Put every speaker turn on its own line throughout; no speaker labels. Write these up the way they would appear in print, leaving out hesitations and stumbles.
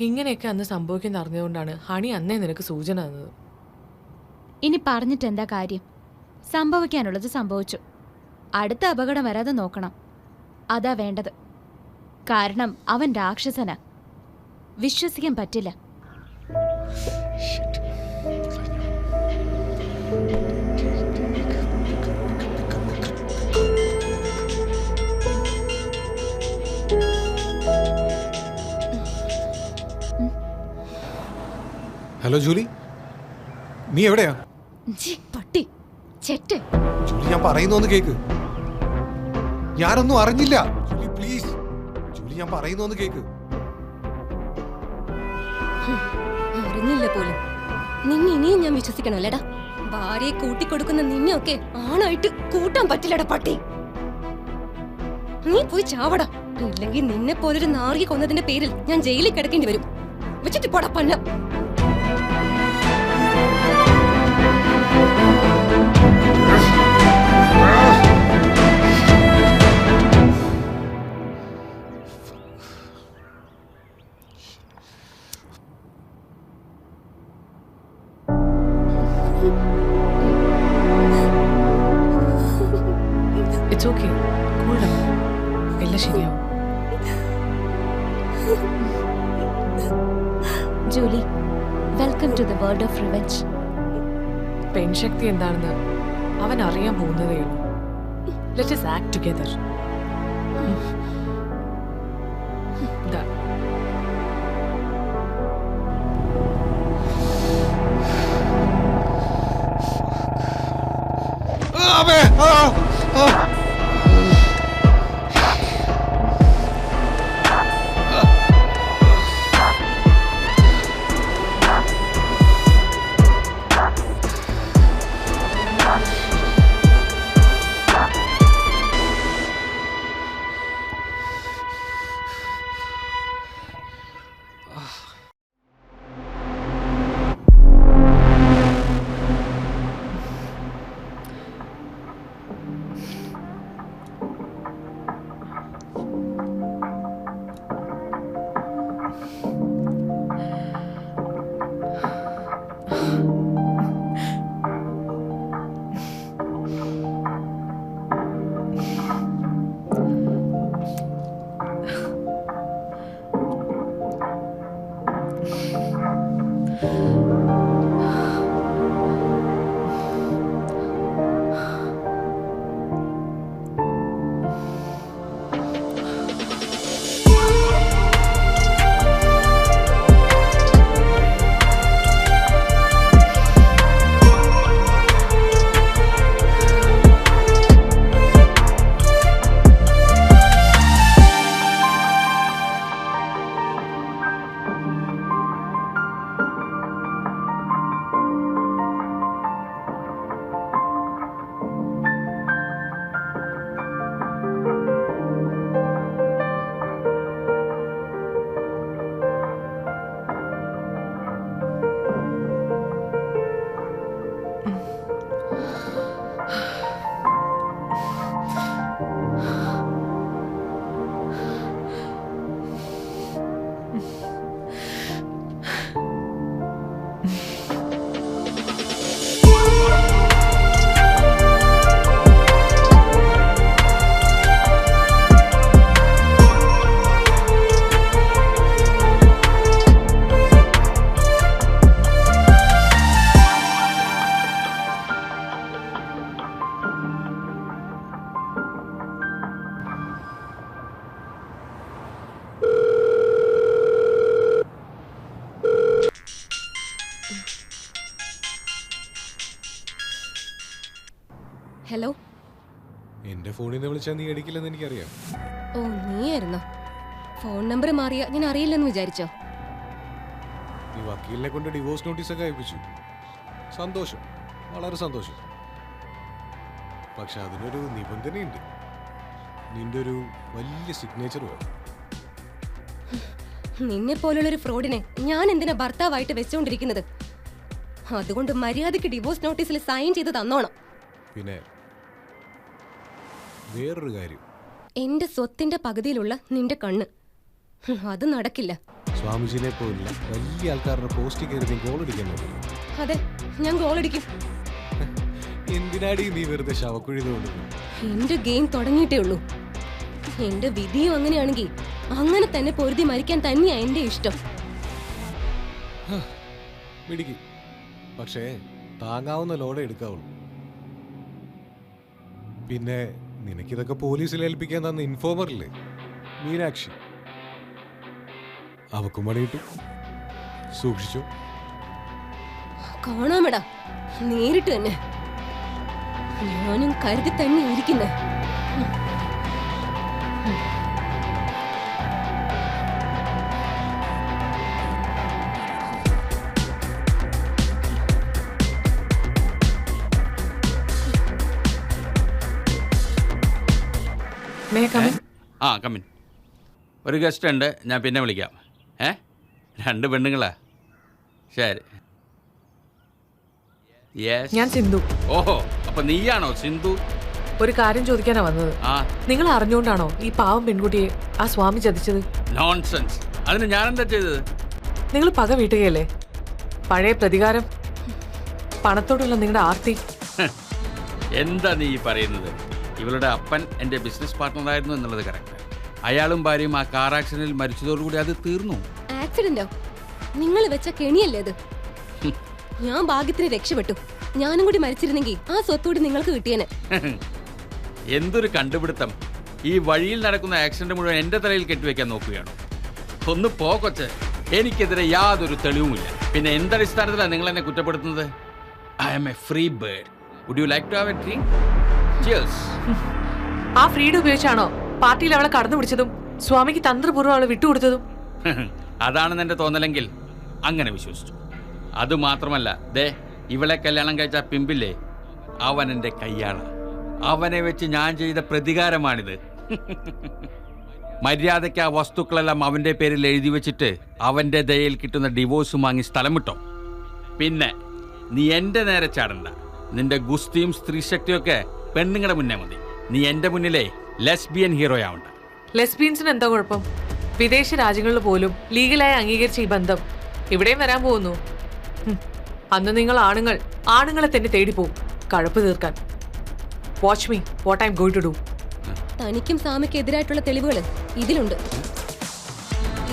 ഇങ്ങനെയൊക്കെ അന്ന് സംഭവിക്കുന്ന അറിഞ്ഞുകൊണ്ടാണ് ഹണി അന്നേ നിനക്ക് സൂചന തന്നത്.
ഇനി പറഞ്ഞിട്ട് എന്താ കാര്യം? സംഭവിക്കാനുള്ളത് സംഭവിച്ചു. അടുത്ത അപകടം വരാതെ നോക്കണം. അതാ വേണ്ടത്. കാരണം അവൻ രാക്ഷസനാ, വിശ്വസിക്കാൻ പറ്റില്ല.
ഹലോ ജൂലി, നീ എവിടെയാ?
പട്ടി ചെറ്റ്.
ജൂലി, ഞാൻ പറയുന്നൊന്ന് കേക്ക്. ഞാനൊന്നും അറിഞ്ഞില്ല. ജൂലി പ്ലീസ്, ജൂലി ഞാൻ പറയുന്നൊന്ന് കേക്ക്.
അറിഞ്ഞില്ല പോലും. നിന്നെ ഇനിയും ഞാൻ വിശ്വസിക്കണമല്ലടാ. ഭാര്യയെ കൂട്ടിക്കൊടുക്കുന്ന നിന്നെയൊക്കെ ആണായിട്ട് കൂട്ടാൻ പറ്റില്ലടാ പട്ടി. നീ പോയി ചാവടാ. ഇല്ലെങ്കിൽ നിന്നെ പോലൊരു നാറിയെ കൊന്നതിന്റെ പേരിൽ ഞാൻ ജയിലിൽ കിടക്കേണ്ടി വരും. വെച്ചിട്ട് പോടാ പന്ന.
It's okay, cool down. എല്ലാം ശരിയാവും.
Julie, welcome to the world of revenge.
പെൺശക്തി എന്താണെന്ന് അവൻ അറിയാൻ പോകുന്നതേ ഉള്ളൂ. Let us act together.
Hello.
എന്റെ ഫോണിൽ നിന്ന് വിളിച്ചാൽ നീ എടുക്കില്ലെന്ന് എനിക്കറിയാം.
ഓ, നീയായിരുന്നോ? ഫോൺ നമ്പർ മാറിയ ഞാൻ അറിയില്ലെന്ന് വിചാരിച്ചോ?
നീ വക്കീലിനെ കൊണ്ട് ഡിവോഴ്സ് നോട്ടീസ് ഒക്കെ അയപ്പിച്ചു. സന്തോഷം, വളരെ സന്തോഷം. പക്ഷെ അതിനൊരു നിബന്ധനയുണ്ട്. നിന്റെ ഒരു വലിയ സിഗ്നേച്ചർ വേണം.
നിന്നെ പോലുള്ളൊരു ഫ്രോഡിനെ ഞാൻ എന്തിനാ ഭർത്താവായിട്ട് വെച്ചുകൊണ്ടിരിക്കുന്നത്? അതുകൊണ്ട് മര്യാദയ്ക്ക് ഡിവോഴ്സ് നോട്ടീസിൽ സൈൻ ചെയ്ത് തന്നോണം.
പിന്നെ വേറൊരു കാര്യം,
എന്റെ സ്വത്തിന്റെ പകുതിയിലുള്ള നിന്റെ കണ്ണ്, അത് നടക്കില്ല.
സ്വാമിജിനെ പോലുള്ള വലിയ ആൾക്കാരുടെ പോസ്റ്റ് കയറി നീ ഗോൾ അടിക്കാൻ നോക്കി.
അതെ, ഞാൻ ഗോൾ അടിക്കും.
എന്തിനാടി നീ വെറുതെ ശവക്കുഴി തോന്നുന്നു?
എന്റെ ഗെയിം തുടങ്ങിയിട്ടേ ഉള്ളൂ. എന്റെ വിധിയും അങ്ങനെയാണെങ്കിൽ അങ്ങനെ തന്നെ പൊരുതി മരിക്കാൻ തന്നെയാ എന്റെ ഇഷ്ടം.
മിടിക്ക്, പക്ഷേ താങ്ങാവുന്ന ലോഡേ എടുക്കാവുള്ളൂ. പിന്നെ നിനക്കിതൊക്കെ പോലീസിൽ ഏൽപ്പിക്കാൻ തന്ന ഇൻഫോമറില്ലേ മീനാക്ഷി, അവക്കും പണിയിട്ടു. സൂക്ഷിച്ചു.
കാണാമടാ, നേരിട്ട് തന്നെ. ഞാനും കരുതി തന്നെ ഇരിക്കുന്നേ.
ആ കമ്മിൻ. ഒരു ഗസ്റ്റ് ഉണ്ട്, ഞാൻ പിന്നെ വിളിക്കാം. 2 പെണ്ണുങ്ങളാ? ശരി.
ഞാൻ സിന്ധു.
ഓഹോ, അപ്പൊ നീയാണോ സിന്ധു?
ഒരു കാര്യം ചോദിക്കാനാ വന്നത്. നിങ്ങൾ അറിഞ്ഞുകൊണ്ടാണോ ഈ പാവം പെൺകുട്ടിയെ ആ സ്വാമി ചതിച്ചത്?
നോൺസെൻസ്. അതിന് ഞാനെന്താ ചെയ്തത്?
നിങ്ങൾ പക വീട്ടുകയല്ലേ? പഴയ പ്രതികാരം, പണത്തോടുള്ള നിങ്ങളുടെ ആർത്തി.
എന്താ നീ പറയുന്നത്? ഇവളുടെ അപ്പൻ എൻ്റെ ബിസിനസ് പാർട്ട്ണറായിരുന്നു എന്നുള്ളത് കറക്റ്റ്. അയാളും ഭാര്യയും ആ കാർ ആക്സിഡന്റിൽ മരിച്ചതോടുകൂടി അത് തീർന്നു.
ആക്സിഡന്റോ? നിങ്ങൾ വെച്ച കെണിയല്ലേ അത്? ഞാൻ ഭാഗ്യത്തിന് രക്ഷപ്പെട്ടു. ഞാനും കൂടി മരിച്ചിരുന്നെങ്കിൽ ആ സ്വത്തോടി നിങ്ങൾക്ക് കിട്ടിയേനെ.
എന്തൊരു കണ്ടുപിടുത്തം! ഈ വഴിയിൽ നടക്കുന്ന ആക്സിഡന്റ് മുഴുവൻ എൻ്റെ തലയിൽ കെട്ടിവെക്കാൻ നോക്കുകയാണോ? ഒന്ന് പോ കൊച്ച്. എനിക്കെതിരെ യാതൊരു തെളിവുമില്ല. പിന്നെ എന്തടിസ്ഥാനത്തിലാണ് നിങ്ങൾ എന്നെ കുറ്റപ്പെടുത്തുന്നത്? I am a free bird. Would you like to have a drink? Cheers.
ആ ഫ്രീഡം ഉപയോഗിച്ചാണോ പാർട്ടിയിൽ അവളെ കടന്നു പിടിച്ചതും സ്വാമിക്ക് തന്ത്രപൂർവ്വം അവളെ വിട്ടുകൊടുത്തതും?
അതാണെന്ന് എൻ്റെ തോന്നലെങ്കിൽ അങ്ങനെ വിശ്വസിച്ചു. അതുമാത്രമല്ല, ദേ ഇവളെ കല്യാണം കഴിച്ച പിമ്പില്ലേ, അവൻ എൻ്റെ കയ്യാള. അവനെ വെച്ച് ഞാൻ ചെയ്ത പ്രതികാരമാണിത്. മര്യാദയ്ക്ക് ആ വസ്തുക്കളെല്ലാം അവൻ്റെ പേരിൽ എഴുതി വെച്ചിട്ട് അവൻ്റെ ദയയിൽ കിട്ടുന്ന ഡിവോഴ്സ് വാങ്ങി സ്ഥലം വിട്ടോ. പിന്നെ നീ എൻ്റെ നേരെ ചാടണ്ട. നിന്റെ ഗുസ്തിയും സ്ത്രീശക്തിയൊക്കെ പെണ്ണുങ്ങളുടെ മുന്നേ മതി. നീ എൻ്റെ മുന്നിലെ ലെസ്ബിയൻ ഹീറോ ആവണ്ട.
ലെസ്ബിയൻസിന് എന്താ കുഴപ്പം? വിദേശ രാജ്യങ്ങളിൽ പോലും ലീഗലായി അംഗീകരിച്ച ഈ ബന്ധം ഇവിടെയും വരാൻ പോകുന്നു. അന്ന് നിങ്ങൾ ആണുങ്ങളെ തന്നെ തേടി പോകും കഴപ്പ് തീർക്കാൻ. Watch me, what I am going to do.
തനിക്കും സാമയ്ക്ക് എതിരായിട്ടുള്ള തെളിവുകൾ ഇതിലുണ്ട്.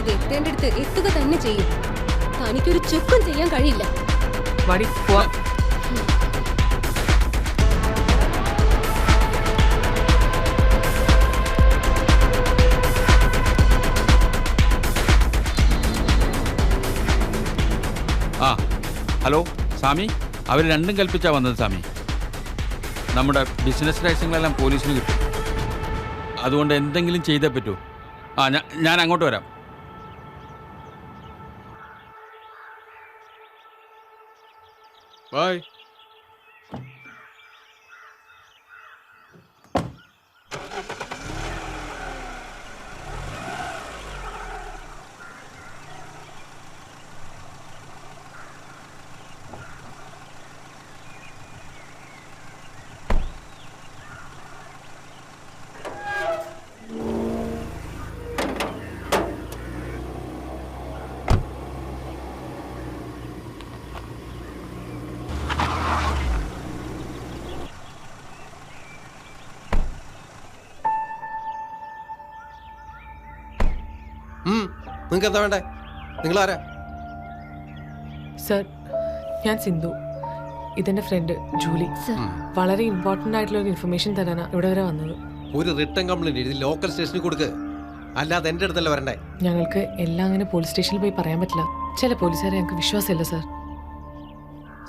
ഇത് എത്തേണ്ടടുത്ത് എത്തുക തന്നെ ചെയ്യും. തനിക്കൊരു ചുക്കും ചെയ്യാൻ കഴിയില്ല.
വടി പോവാ.
ആ ഹലോ സ്വാമി, അവർ രണ്ടും കൽപ്പിച്ചാ വന്നത് സ്വാമി. നമ്മുടെ ബിസിനസ് ലൈസൻസുകളെല്ലാം പോലീസിന് കിട്ടും. അതുകൊണ്ട് എന്തെങ്കിലും ചെയ്തേ പറ്റൂ. ആ ഞാൻ അങ്ങോട്ട് വരാം. ബൈ.
നിങ്ങൾക്ക് എന്താ വേണ്ടേ? നിങ്ങൾ ആരാ?
സർ, ഞാൻ സിന്ധു. ഇതെന്റെ ഫ്രണ്ട് ജൂലി. വളരെ ഇമ്പോർട്ടന്റ് ആയിട്ടുള്ള ഒരു ഇൻഫർമേഷൻ തരാനാ ഇവിടെ വരെ വന്നത്.
ഒരു റിട്ടേൺ കംപ്ലൈന്റ് എഴുതി ലോക്കൽ സ്റ്റേഷനിൽ കൊടുക്ക്, അല്ലാതെ എന്റെ അടുത്തല്ല വരണ്ടേ.
ഞങ്ങൾക്ക് എല്ലാം അങ്ങനെ പോലീസ് സ്റ്റേഷനിൽ പോയി പറയാൻ പറ്റില്ല. ചില പോലീസുകാരെ ഞങ്ങൾക്ക് വിശ്വാസമില്ല സർ.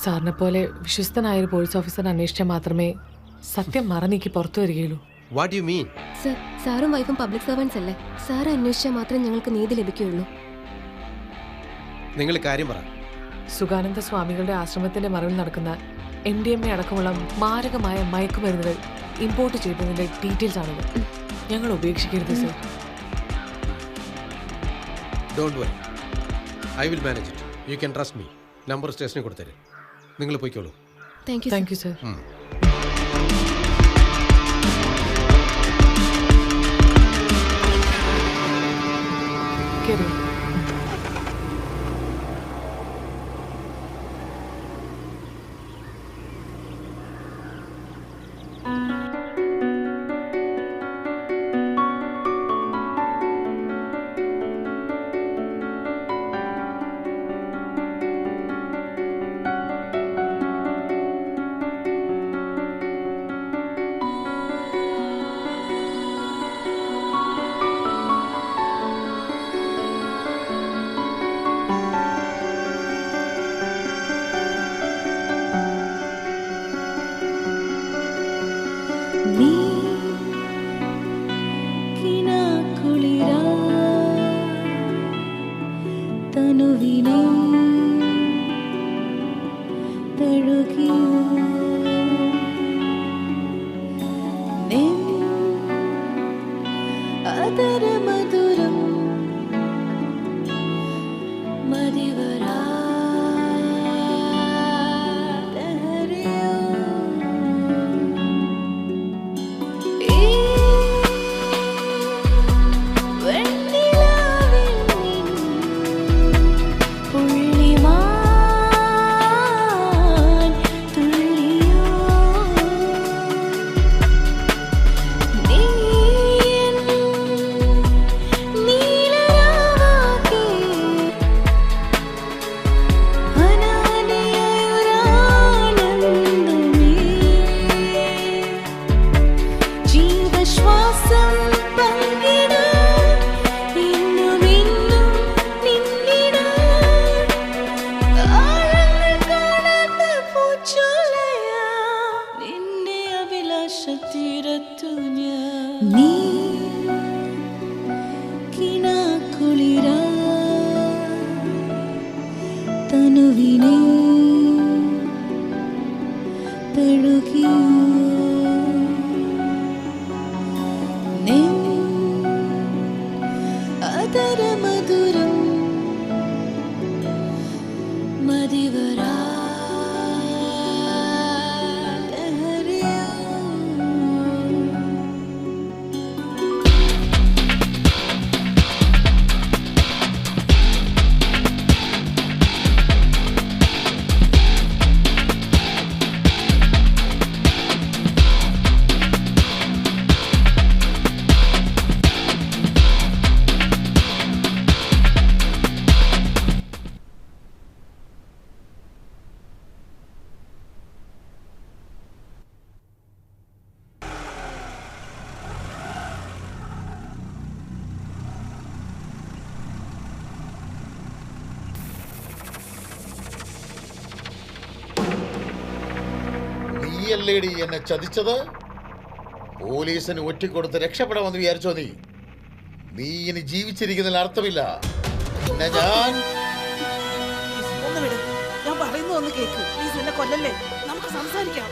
സാറിനെ പോലെ വിശ്വസ്തനായ ഒരു പോലീസ് ഓഫീസർ അന്വേഷിച്ചാൽ മാത്രമേ സത്യം മറനീക്കി പുറത്തു വരികയുള്ളൂ.
What you mean?
സർ, സാറും വൈഫും പബ്ലിക് സർവൻസ് അല്ലേ? സാറ് അന്വേഷിച്ചാൽ മാത്രമേ ഞങ്ങൾക്ക് നീതി ലഭിക്കുകയുള്ളൂ.
നിങ്ങൾ കാര്യം പറ.
സുഖാനന്ദ സ്വാമികളുടെ ആശ്രമത്തിന്റെ മറവിൽ നടക്കുന്ന MDMA അടക്കമുള്ള മാരകമായ മയക്കുമരുന്നുകൾ ഇമ്പോർട്ട് ചെയ്തതിന്റെ ഡീറ്റെയിൽസ് ആണിത്. ഞങ്ങൾ ഉപേക്ഷിക്കരുത് sir.
Don't worry, I will manage it. You can trust me. Number സ്റ്റേഷനിൽ കൊടുത്തരും. നിങ്ങൾ പോയിക്കോളൂ.
Thank you sir. കേരള
അതരമധുരം മതിവരാ തനുവിനെ തഴുകിയോ അതരമധുരം മതിവരാ
നീയല്ലേടി എന്നെ ചതിച്ചത്? പോലീസിന് ഒറ്റിക്കൊടുത്ത് രക്ഷപ്പെടാമെന്ന് വിചാരിച്ചോ? നീ ഇനി ജീവിച്ചിരിക്കുന്നതിൽ അർത്ഥമില്ല. പിന്നെ ഞാൻ
പറയുന്നു ഒന്ന് കേൾക്കൂ പ്ലീസ്. എന്നെ കൊല്ലല്ലേ, നമുക്ക് സംസാരിക്കാം.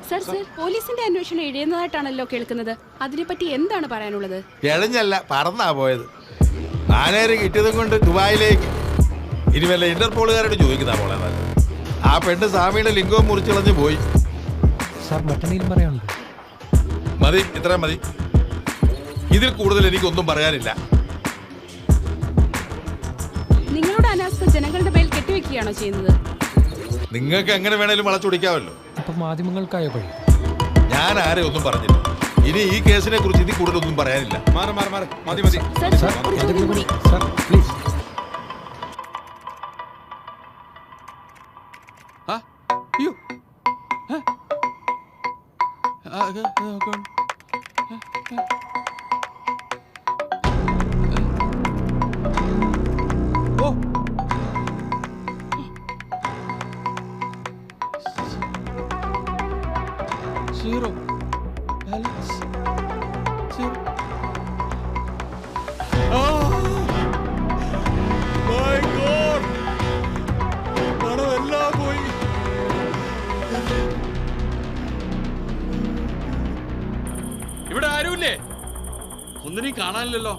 സർ പോലീസിന്റെ അന്വേഷണം ഇഴയുന്നതായിട്ടാണല്ലോ കേൾക്കുന്നത്. അതിനെപ്പറ്റി എന്താണ് പറയാനുള്ളത്?
ഇഴഞ്ഞല്ല, പറന്നാ പോയത്. ആനേര് കിട്ടിയതും കൊണ്ട് ദുബായിലേക്ക്. ഇനി വല്ല ഇന്റർപോളുകാരോട് ചോദിക്കുന്ന പോലെ ആ പെണ്ണ് സ്വാമിയുടെ ലിംഗവും മുറിച്ചിളഞ്ഞു പോയി. മതി, ഇത്ര മതി. ഇതിൽ കൂടുതൽ എനിക്കൊന്നും പറയാനില്ല.
നിങ്ങളുടെ അനാസ്ഥ ജനങ്ങളുടെ മേൽ കെട്ടിവെക്കുകയാണോ ചെയ്യുന്നത്?
നിങ്ങൾക്ക് എങ്ങനെ വേണേലും വളച്ചൊടിക്കാമല്ലോ.
മാധ്യമങ്ങൾക്കായോ പഴി?
ഞാൻ ആരെ ഒന്നും പറഞ്ഞില്ല. ഇനി ഈ കേസിനെ കുറിച്ച് ഇതിൽ കൂടുതലൊന്നും പറയാനില്ല. മതി മതി.
Zero balance. Zero.
Oh my God! പണമെല്ലാം പോയി.
ഒന്നിനെയും കാണാനില്ലല്ലോ.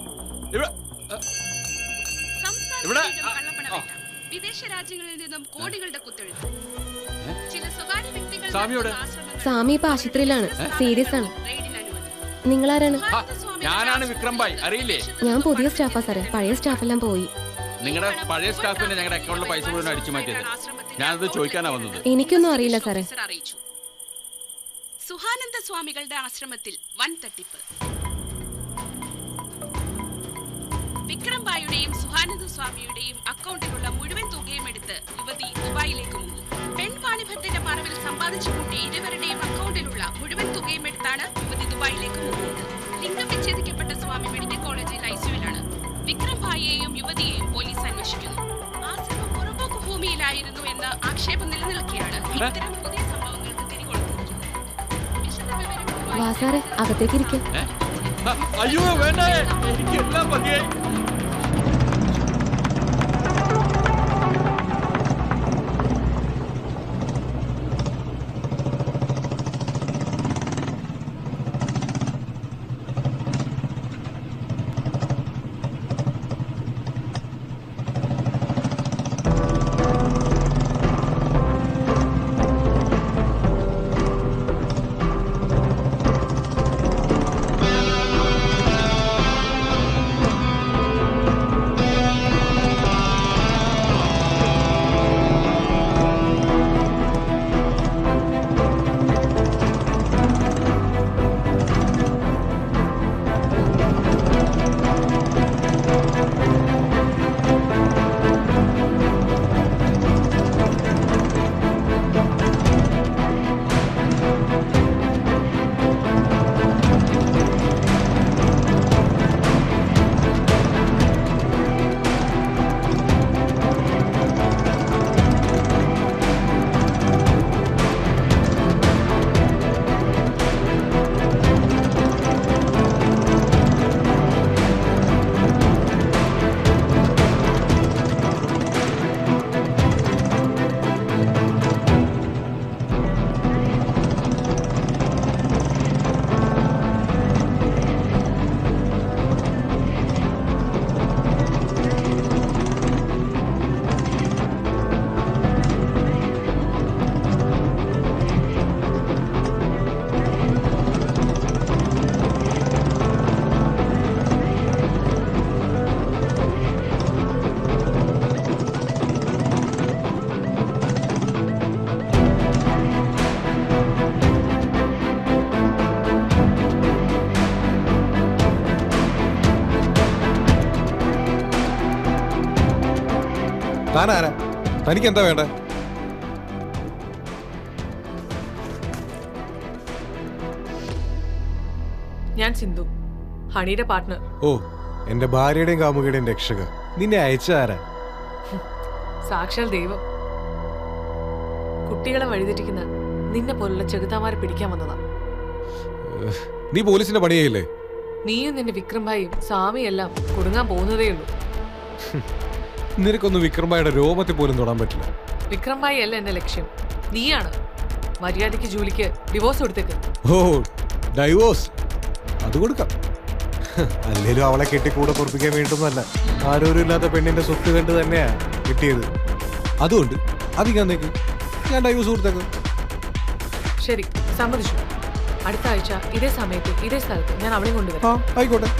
ഇവിടെ
വിദേശ രാജ്യങ്ങളിൽ നിന്നും കോടികളുടെ കുത്തൊഴുക്ക്. ചില സ്വകാര്യ വ്യക്തികൾ
സ്വാമി ഇപ്പൊ ആശുപത്രിയിലാണ്, സീരിയസ് ആണ്. നിങ്ങളാരാണ്?
ഞാനാണ് വിക്രം ഭായ്, അറിയില്ലേ?
ഞാൻ പുതിയ സ്റ്റാഫാ സാറേ, പഴയ സ്റ്റാഫെല്ലാം പോയി.
നിങ്ങളുടെ പഴയ സ്റ്റാഫിന്റെ ഞങ്ങളുടെ അക്കൗണ്ടിലെ പൈസ മുഴുവൻ അടിച്ചു മാറ്റിയത്. ഞാനത് ചോദിക്കാനാ വന്നത്.
എനിക്കൊന്നും അറിയില്ല സാറേ.
സുഹാനന്ദ സ്വാമികളുടെ ആശ്രമത്തിൽ വൻ തട്ടിപ്പ്. വിക്രം ഭായിയുടെയും സുഹാനന്ദ സ്വാമിയുടെയും അക്കൗണ്ടിലുള്ള മുഴുവൻ തുകയും എടുത്ത് യുവതി ദുബായിലേക്ക് മുങ്ങി. പെൺപാണിഭത്തിന്റെ മറവിൽ സമ്പാദിച്ചു കൂട്ടി ഇരുവരുടെയും അക്കൗണ്ടിലുള്ള മുഴുവൻ തുകയും എടുത്താണ് യുവതി ദുബായിലേക്ക് മുങ്ങിയത്. ലിംഗം വിച്ഛേദിക്കപ്പെട്ട സ്വാമി മെഡിക്കൽ കോളേജിൽ ഐസിയുവിലാണ്. വിക്രം ഭായിയെയും യുവതിയെയും പോലീസ് അന്വേഷിക്കുന്നു. ആശ്രമം പുറമ്പോക്ക് ഭൂമിയിലായിരുന്നു എന്ന ആക്ഷേപം നിലനിൽക്കെയാണ് ഇത്തരം പുതിയ സംഭവങ്ങൾക്ക് തിരികൊടുത്തിരിക്കുന്നത്.
വാ സാറേ, അകത്തേക്ക് ഇരിക്കും.
അയ്യോ വേണ്ട, എനിക്ക് എല്ലാം മതിയായി.
താനാരാ? തനിക്ക് എന്താ വേണ്ടേ?
ഞാൻ സിന്ധു, ഹണിയുടെ പാർട്ട്ണർ.
ഓ, എന്റെ ഭാര്യയുടെയും കാമുകിയുടെയും രക്ഷക. നിന്നെ അയച്ചാരാ?
സാക്ഷാൽ ദൈവം. കുട്ടികളെ വഴിതെറ്റിക്കുന്ന നിന്നെ പോലുള്ള ചെകുത്താമാരെ പിടിക്കാൻ വന്നതാ.
നീ പോലീസിന്റെ പണിയല്ലേ?
നീയും നിന്റെ വിക്രം ഭായിയും സ്വാമിയെല്ലാം കുടുങ്ങാൻ പോകുന്നതേ ഉള്ളൂ.
നിനക്കൊന്നും വിക്രം ഭായിയുടെ രോമത്തിൽ പോലും തൊടാൻ പറ്റില്ല.
വിക്രം ഭായി അല്ല എന്റെ ലക്ഷ്യം, നീയാണ്. മര്യാദയ്ക്ക് ജൂലിക്ക് ഡിവോഴ്സ് കൊടുത്തേക്ക്.
ഓ, ഡൈവോഴ്സ്? അത് കൊടുക്കാം. അല്ലേലും അവളെ കെട്ടി കൂടെ പൊറപ്പിക്കാൻ വേണ്ടൊന്നുമല്ല. ആരോരും ഇല്ലാത്ത പെണ്ണിന്റെ സ്വത്ത് കണ്ട് തന്നെയാ കിട്ടിയത്. അതുകൊണ്ട് അധികം ഞാൻ ഡൈവോഴ്സ് കൊടുത്തേക്കും.
ശരി, സമ്മതിച്ചു. അടുത്ത ആഴ്ച ഇതേ സമയത്ത് ഇതേ സ്ഥലത്ത് ഞാൻ അവളെ കൊണ്ടുവരാം.
ആയിക്കോട്ടെ.